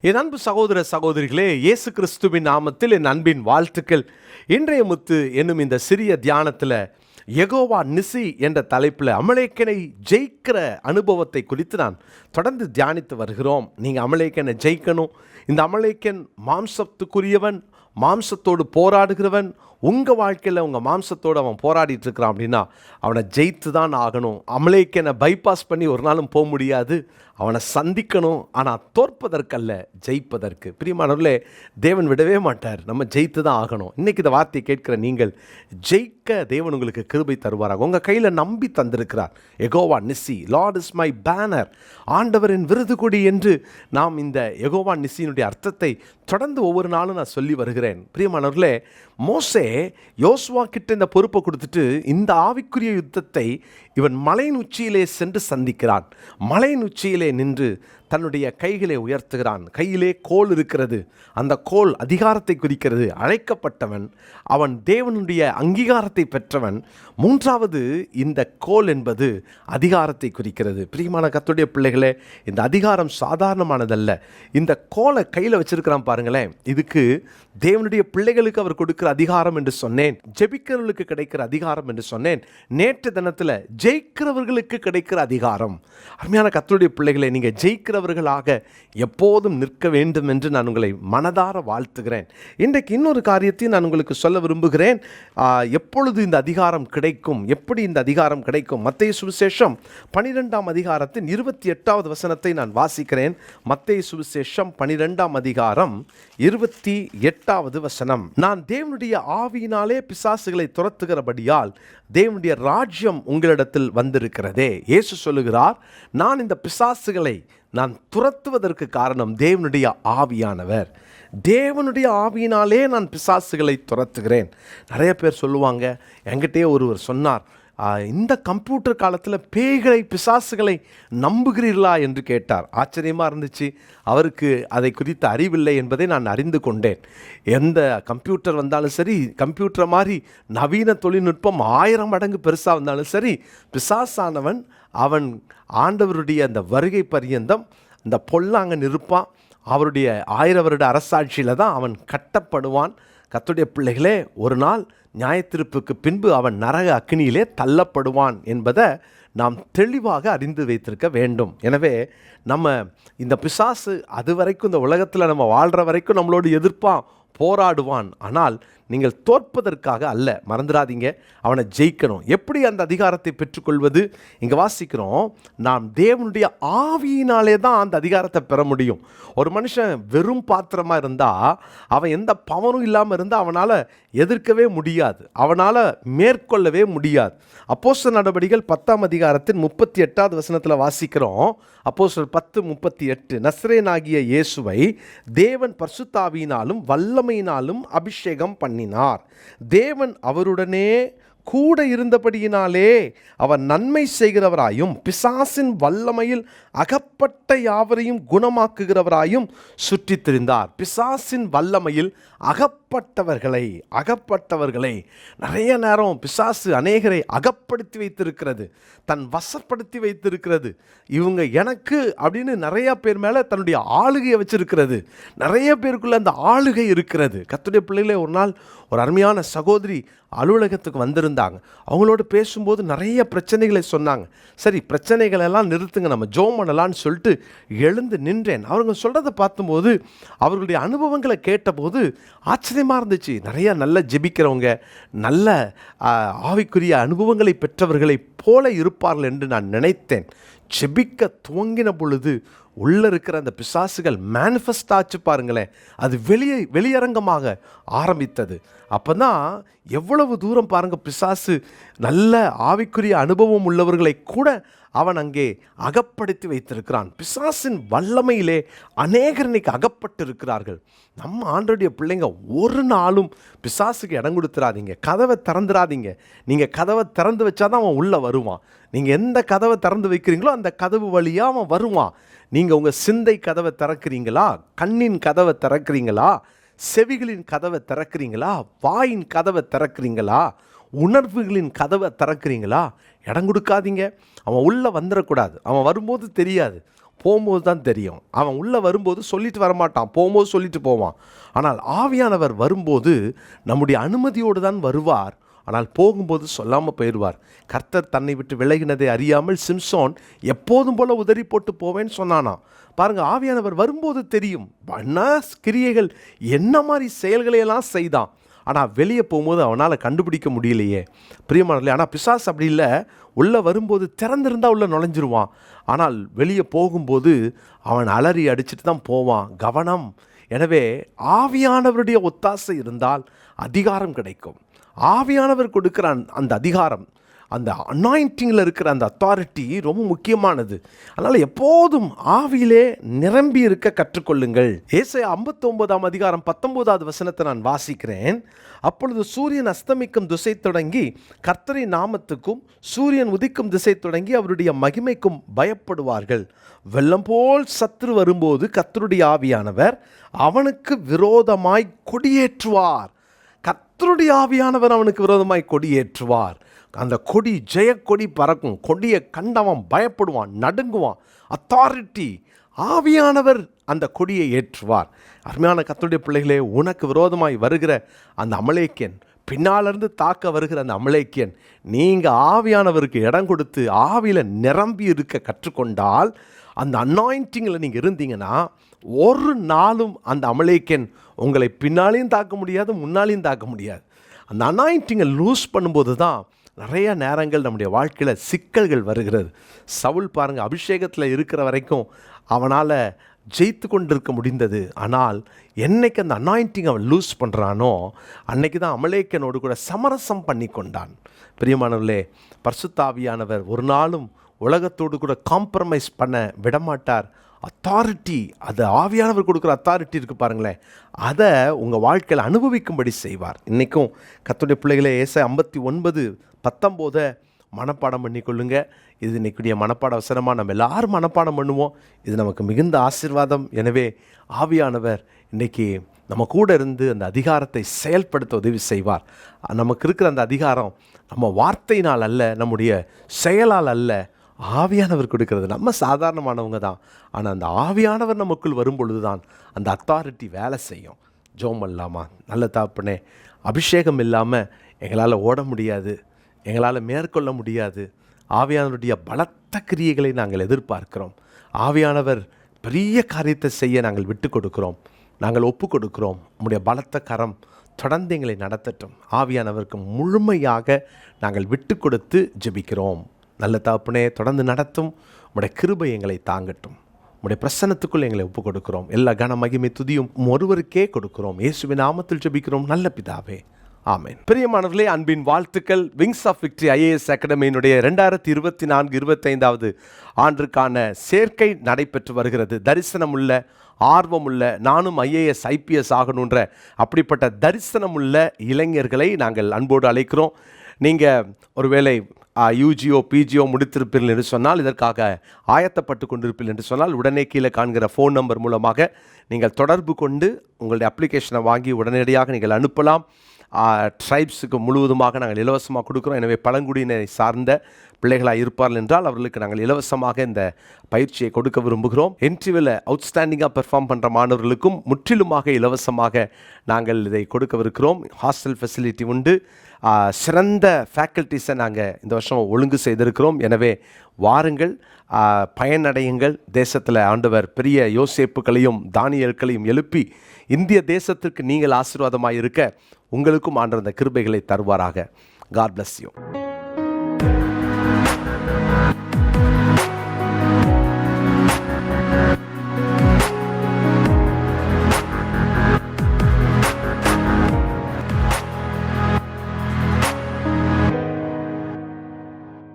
என் அன்பு சகோதர சகோதரிகளே, இயேசு கிறிஸ்துவின் நாமத்தில் என் அன்பின் வாழ்த்துக்கள். இன்றைய முத்து என்னும் இந்த சிறிய தியானத்தில் யெகோவா நிசி என்ற தலைப்பில் அமலேக்கனை ஜெயிக்கிற அனுபவத்தை குறித்து நான் தொடர்ந்து தியானித்து வருகிறோம். நீங்கள் அமலேக்கனை ஜெயிக்கணும். இந்த அமலேக்கன் மாம்சத்துக்குரியவன், மாம்சத்தோடு போராடுகிறவன். உங்கள் வாழ்க்கையில் உங்கள் மாம்சத்தோடு அவன் போராடிட்டு இருக்கிறான் அப்படின்னா அவனை ஜெயித்து தான் ஆகணும். அமலேக்கனை பைபாஸ் பண்ணி ஒரு நாளும் போக முடியாது. அவனை சந்திக்கணும், ஆனால் தோற்பதற்கல்ல, ஜெயிப்பதற்கு. பிரியமானவர்களே, தேவன் விடவே மாட்டார். நம்ம ஜெயித்து தான் ஆகணும். இன்றைக்கி இந்த வார்த்தையை கேட்கிற நீங்கள் ஜெயிக்க தேவன் உங்களுக்கு கிருபை தருவாராக. உங்கள் கையில் நம்பி தந்திருக்கிறார். Jehovah Nissi, Lord is my banner, ஆண்டவரின் விருது கொடி என்று நாம் இந்த யெகோவா நிசியினுடைய அர்த்தத்தை தொடர்ந்து ஒவ்வொரு நாளும் நான் சொல்லி வருகிறேன். பிரியமானவர்களே, மோசே யோசுவா கிட்ட இந்த பொறுப்பை கொடுத்துட்டு இந்த ஆவிக்குரிய யுத்தத்தை இவன் மலையின் உச்சியிலே சென்று சந்திக்கிறான். மலையின் உச்சியிலே நின்று தன்னுடைய கைகளை உயர்த்துகிறான். கையிலே கோல் இருக்கிறது. அந்த கோல் அதிகாரத்தை குறிக்கிறது. அழைக்கப்பட்டவன் அவன், தேவனுடைய அங்கீகாரத்தை பெற்றவன். மூன்றாவது, இந்த கோல் என்பது அதிகாரத்தை குறிக்கிறது. பிரியமான கர்த்தருடைய பிள்ளைகளே, இந்த அதிகாரம் சாதாரணமானதல்ல. இந்த கோலை கையில் வச்சிருக்கிறான் பாருங்களேன். இதுக்கு தேவனுடைய பிள்ளைகளுக்கு அவர் கொடுக்கிற அதிகாரம் என்று சொன்னேன். ஜெபிக்கிறவர்களுக்கு கிடைக்கிற அதிகாரம் என்று சொன்னேன். நேற்று தினத்தில் ஜெயிக்கிறவர்களுக்கு கிடைக்கிற அதிகாரம். அருமையான கர்த்தருடைய பிள்ளைகளை, நீங்கள் ஜெயிக்கிறவர்களாக எப்போதும் நிற்க வேண்டும் என்று நான் உங்களை மனதார வாழ்த்துகிறேன். இன்றைக்கு இன்னொரு காரியத்தையும் நான் உங்களுக்கு சொல்ல விரும்புகிறேன். எப்பொழுது இந்த அதிகாரம் கிடைக்கும், எப்படி இந்த அதிகாரம் கிடைக்கும்? மத்தேயு சுவிசேஷம் 12ஆம் அதிகாரத்தின் 28வது வசனத்தை நான் வாசிக்கிறேன். மத்தேயு சுவிசேஷம் 12ஆம் அதிகாரம் 28வது வசனம். நான் தேவனுடைய ஆவியினாலே பிசாசுகளை துரத்துகிறபடியால் தேவனுடைய ராஜ்யம் உங்களிடத்தில் வந்திருக்கிறதே. இயேசு சொல்லுகிறார், நான் இந்த பிசாசுகளை நான் துரத்துவதற்கு காரணம் தேவனுடைய ஆவியானவர். தேவனுடைய ஆவியினாலே நான் பிசாசுகளை துரத்துகிறேன். நிறைய பேர் சொல்லுவாங்க, என்கிட்டே ஒருவர் சொன்னார், இந்த கம்ப்யூட்டர் காலத்தில் பேய்களை, பிசாசுகளை நம்புகிறீர்களா என்று கேட்டார். ஆச்சரியமாக இருந்துச்சு. அவருக்கு அதை குறித்த அறிவில்லை என்பதை நான் அறிந்து கொண்டேன். எந்த கம்ப்யூட்டர் வந்தாலும் சரி, கம்ப்யூட்டர் மாதிரி நவீன தொழில்நுட்பம் 1000 மடங்கு பெருசாக வந்தாலும் சரி, பிசாசானவன் அவன் ஆண்டவருடைய அந்த வருகை பரியந்தம் இந்த பொல்லாங்கன் இருப்பான். அவருடைய 1000 வருட அரசாட்சியில் தான் அவன் கட்டப்படுவான். கர்த்தருடைய பிள்ளைகளே, ஒரு நாள் நியாயத்தீர்ப்புக்கு பின்பு அவன் நரக அக்கினியிலே தள்ளப்படுவான் என்பதை நாம் தெளிவாக அறிந்து வைத்திருக்க வேண்டும். எனவே நம்ம இந்த பிசாசு அது வரைக்கும், இந்த உலகத்தில் நம்ம வாழ்கிற வரைக்கும் நம்மளோடு எதிர்ப்பான், போராடுவான். ஆனால் நீங்கள் தோற்பதற்காக அல்ல, மறந்துடாதீங்க. அவனை ஜெயிக்கணும். எப்படி அந்த அதிகாரத்தை பெற்றுக்கொள்வது? இங்கே வாசிக்கிறோம், நாம் தேவனுடைய ஆவியினாலே தான் அந்த அதிகாரத்தை பெற முடியும். ஒரு மனுஷன் வெறும் பாத்திரமாக இருந்தால், அவன் எந்த பவனும் இல்லாமல் இருந்தால் அவனால் எதிர்க்கவே முடியாது, அவனால் மேற்கொள்ளவே முடியாது. அப்போஸ்தலர் நடபடிகள் 10ஆம் அதிகாரத்தின் 38வது வசனத்தில் வாசிக்கிறோம். அப்போஸ்தலர் 10:38, நசரேயனாகிய இயேசுவை தேவன் பரிசுத்தாவியினாலும் வல்லமையினாலும் அபிஷேகம் பண்ணினார். தேவன் அவருடனே கூட இருந்தபடியினாலே அவர் நன்மை செய்கிறவராயும் பிசாசின் வல்லமையில் அகப்பட்ட யாவரையும் குணமாக்குகிறவராயும் சுற்றித் திரிந்தார். பிசாசின் வல்லமையில் அகப்பட்டவர்களை நிறைய நேரம் பிசாசு அநேகரை அகப்படுத்தி வைத்திருக்கிறது, தன் வசப்படுத்தி வைத்திருக்கிறது. இவங்க எனக்கு அப்படின்னு நிறைய பேர் மேலே தன்னுடைய ஆளுகையை வச்சிருக்கிறது. நிறைய பேருக்குள்ள அந்த ஆளுகை இருக்கிறது. கர்த்தருடைய பிள்ளைகளே, ஒரு நாள் ஒரு அருமையான சகோதரி அலுவலகத்துக்கு வந்திருந்தாங்க. அவங்களோட பேசும்போது நிறைய பிரச்சனைகளை சொன்னாங்க. சரி, பிரச்சனைகளெல்லாம் நிறுத்துங்க, நம்ம ஜோம் பண்ணலான்னு சொல்லிட்டு எழுந்து நின்றேன். அவங்க சொல்கிறத பார்த்தும்போது, அவர்களுடைய அனுபவங்களை கேட்டபோது ஆச்சரியமாக இருந்துச்சு. நிறைய நல்ல ஜெபிக்கிறவங்க, நல்ல ஆவிக்குரிய அனுபவங்களை பெற்றவர்களைப் போல இருப்பார்கள் என்று நான் நினைத்தேன். ஜெபிக்க துவங்கின பொழுது உள்ளே இருக்கிற அந்த பிசாசுகள் மேனிஃபெஸ்ட் ஆச்சு பாருங்களேன். அது வெளியரங்கமாக ஆரம்பித்தது. அப்போ தான் எவ்வளவு தூரம் பாருங்கள், பிசாசு நல்ல ஆவிக்குரிய அனுபவம் உள்ளவர்களை கூட அவன் அங்கே அகப்படுத்தி வைத்திருக்கிறான். பிசாசின் வல்லமையிலே அநேகர் இன்னைக்கு அகப்பட்டு இருக்கிறார்கள். நம்ம ஆண்டவருடைய பிள்ளைங்க ஒரு நாளும் பிசாசுக்கு இடம் கொடுத்துறாதீங்க, கதவை திறந்துடாதீங்க. நீங்கள் கதவை திறந்து வச்சாதான் அவன் உள்ளே வருவான். நீங்கள் எந்த கதவை திறந்து வைக்கிறீங்களோ அந்த கதவு வழியாக அவன் வருவான். நீங்கள் உங்கள் சிந்தை கதவை திறக்கிறீங்களா? கண்ணின் கதவை திறக்கிறீங்களா? செவிகளின் கதவை திறக்கிறீங்களா? வாயின் கதவை திறக்கிறீங்களா? உணர்வுகளின் கதவை திறக்கிறீங்களா? இடம் கொடுக்காதீங்க. அவன் உள்ளே வந்துடக்கூடாது. அவன் வரும்போது தெரியாது, போகும்போது தான் தெரியும். அவன் உள்ளே வரும்போது சொல்லிட்டு வரமாட்டான், போகும்போது சொல்லிட்டு போவான். ஆனால் ஆவியானவர் வரும்போது நம்முடைய அனுமதியோடு தான் வருவார், ஆனால் போகும்போது சொல்லாமல் போயிடுவார். கர்த்தர் தன்னை விட்டு விலகினதை அறியாமல் சிம்சோன் எப்போதும் போல உதறி போட்டு போவேன்னு சொன்னானா. பாருங்கள், ஆவியானவர் வரும்போது தெரியும் என்ன கிரியைகள், என்ன மாதிரி செயல்களையெல்லாம் செய்தான். ஆனால் வெளியே போகும்போது அவனால் கண்டுபிடிக்க முடியலையே பிரியமானவர்களே. ஆனால் பிசாசு அப்படி இல்லை, உள்ளே வரும்போது திறந்திருந்தால் உள்ளே நுழைஞ்சிருவான். ஆனால் வெளியே போகும்போது அவன் அலறி அடிச்சுட்டு தான் போவான். கவனம். எனவே ஆவியானவருடைய ஒத்தாசை இருந்தால் அதிகாரம் கிடைக்கும். ஆவியானவர் கொடுக்குற அந்த அதிகாரம், அந்த அனாயிண்டிங்கில் இருக்கிற அந்த அத்தாரிட்டி ரொம்ப முக்கியமானது. அதனால் எப்போதும் ஆவியிலே நிரம்பி இருக்க கற்றுக்கொள்ளுங்கள். ஏசாயா 59 அதிகாரம் 19வது வசனத்தை நான் வாசிக்கிறேன். அப்பொழுது சூரியன் அஸ்தமிக்கும் திசை தொடங்கி கர்த்தரின் நாமத்துக்கும், சூரியன் உதிக்கும் திசை தொடங்கி அவருடைய மகிமைக்கும் பயப்படுவார்கள். வெள்ளம் போல் சத்துரு வரும்போது கர்த்தருடைய ஆவியானவர் அவனுக்கு விரோதமாய் கொடியேற்றுவார். கர்த்தருடைய ஆவியானவர் அவனுக்கு விரோதமாய் கொடியேற்றுவார். அந்த கொடி ஜெயக்கொடி பறக்கும். கொடியை கண்டவன் பயப்படுவான், நடுங்குவான். அத்தாரிட்டி, ஆவியானவர் அந்த கொடியை ஏற்றுவார். அருமையான கர்த்தருடைய பிள்ளைகளே, உனக்கு விரோதமாய் வருகிற அந்த அமலேக்கியன், பின்னாலிருந்து தாக்க வருகிற அந்த அமலேக்கியன், நீங்கள் ஆவியானவருக்கு இடம் கொடுத்து ஆவியில் நிரம்பி இருக்க கற்றுக்கொண்டால், அந்த அனாயிண்டிங்கில் நீங்கள் இருந்தீங்கன்னா ஒரு நாளும் அந்த அமலேக்கியன் உங்களை பின்னாலையும் தாக்க முடியாது, முன்னாலையும் தாக்க முடியாது. அந்த அனாயிண்டிங்கை லூஸ் பண்ணும்போது தான் நிறைய நேரங்கள் நம்முடைய வாழ்க்கையில் சிக்கல்கள் வருகிறது. சவுல் பாருங்கள், அபிஷேகத்தில் இருக்கிற வரைக்கும் அவனால் ஜெயித்து கொண்டிருக்க முடிந்தது. ஆனால் என்னைக்கு அந்த அனாயிண்டிங் அவன் லூஸ் பண்ணுறானோ அன்னைக்கு தான் அமலேக்கனோடு கூட சமரசம் பண்ணி கொண்டான். பிரியமானவர்களே, பரிசுத்த ஆவியானவர் ஒரு நாளும் உலகத்தோடு கூட காம்ப்ரமைஸ் பண்ண விடமாட்டார். அத்தாரிட்டி, அது ஆவியானவர் கொடுக்குற அத்தாரிட்டி இருக்குது பாருங்களேன், அதை உங்கள் வாழ்க்கையில் அனுபவிக்கும்படி செய்வார். இன்றைக்கும் கர்த்தருடைய பிள்ளைகளே, ஏசாயா 59:19 மனப்பாடம் பண்ணிக்கொள்ளுங்க. இது இன்றைக்குடைய மனப்பாட வசனமாக நம்ம எல்லாரும் மனப்பாடம் பண்ணுவோம். இது நமக்கு மிகுந்த ஆசீர்வாதம். எனவே ஆவியானவர் இன்றைக்கி நம்ம கூட இருந்து அந்த அதிகாரத்தை செயல்படுத்த உதவி செய்வார். நமக்கு இருக்கிற அந்த அதிகாரம் நம்ம வார்த்தையினால் அல்ல, நம்முடைய செயலால் அல்ல, ஆவியானவர் கொடுக்கிறது. நம்ம சாதாரணமானவங்க தான், ஆனால் அந்த ஆவியானவர் நமக்குள் வரும் பொழுது தான் அந்த அத்தாரிட்டி வேலை செய்யும். ஜெபம் பண்ணலாமா? நல்ல தகப்பனே, அபிஷேகம் இல்லாமல் எங்களால் ஓட முடியாது, எங்களால் மேற்கொள்ள முடியாது. ஆவியானவருடைய பலத்த கிரியைகளை நாங்கள் எதிர்பார்க்கிறோம். ஆவியானவர் பெரிய காரியத்தை செய்ய நாங்கள் விட்டு கொடுக்கிறோம், நாங்கள் ஒப்பு கொடுக்கிறோம். உம்முடைய பலத்த கரம் தொடர்ந்து எங்களை நடத்தட்டும். ஆவியானவருக்கு முழுமையாக நாங்கள் விட்டு கொடுத்து ஜெபிக்கிறோம். நல்ல தகப்பனே, தொடர்ந்து நடத்தும். உம்முடைய கிருபை எங்களை தாங்கட்டும். உம்முடைய பிரசன்னத்துக்குள் எங்களை ஒப்பு கொடுக்கிறோம். எல்லா கன மகிமை துதியும் ஒருவருக்கே கொடுக்கிறோம். இயேசுவின் நாமத்தில் ஜெபிக்கிறோம் நல்ல பிதாவே, ஆமென். பிரியமானவர்களே, அன்பின் வாழ்த்துக்கள். விங்ஸ் ஆஃப் விக்டரி IAS அகாடமியினுடைய 2024-25வது ஆண்டிற்கான சேர்க்கை நடைபெற்று வருகிறது. தரிசனமுள்ள, ஆர்வமுள்ள, நானும் IAS IPS ஆகணுன்ற அப்படிப்பட்ட தரிசனமுள்ள இளைஞர்களை நாங்கள் அன்போடு அழைக்கிறோம். நீங்கள் ஒருவேளை UGO PGO முடித்திருப்பீர்கள் என்று சொன்னால், இதற்காக ஆயத்தப்பட்டு கொண்டிருப்பீர்கள் என்று சொன்னால், உடனே கீழே காண்கிற ஃபோன் நம்பர் மூலமாக நீங்கள் தொடர்பு கொண்டு உங்களுடைய அப்ளிகேஷனை வாங்கி உடனடியாக நீங்கள் அனுப்பலாம். ட்ரைப்ஸுக்கு முழுவதுமாக நாங்கள் இலவசமாக கொடுக்குறோம். எனவே பழங்குடியினரை சார்ந்த பிள்ளைகளாக இருப்பார்கள் என்றால் அவர்களுக்கு நாங்கள் இலவசமாக இந்த பயிற்சியை கொடுக்க விரும்புகிறோம். என்ட்ரிவில் அவுட்ஸ்டாண்டிங்காக பெர்ஃபார்ம் பண்ணுற மாணவர்களுக்கும் முற்றிலுமாக இலவசமாக நாங்கள் இதை கொடுக்கவிருக்கிறோம். ஹாஸ்டல் ஃபெசிலிட்டி உண்டு. சிறந்த ஃபேக்கல்ட்டிஸை நாங்கள் இந்த வருஷம் ஒழுங்கு செய்திருக்கிறோம். எனவே வாருங்கள், பயனடையுங்கள். தேசத்தில் ஆண்டவர் பெரிய யோசேப்புகளையும் தானியேல்களையும் எழுப்பி இந்திய தேசத்திற்கு நீங்கள் ஆசீர்வாதமாக இருக்க உங்களுக்கும் ஆண்டவர் அந்த கிருபைகளை தருவாராக. God bless you.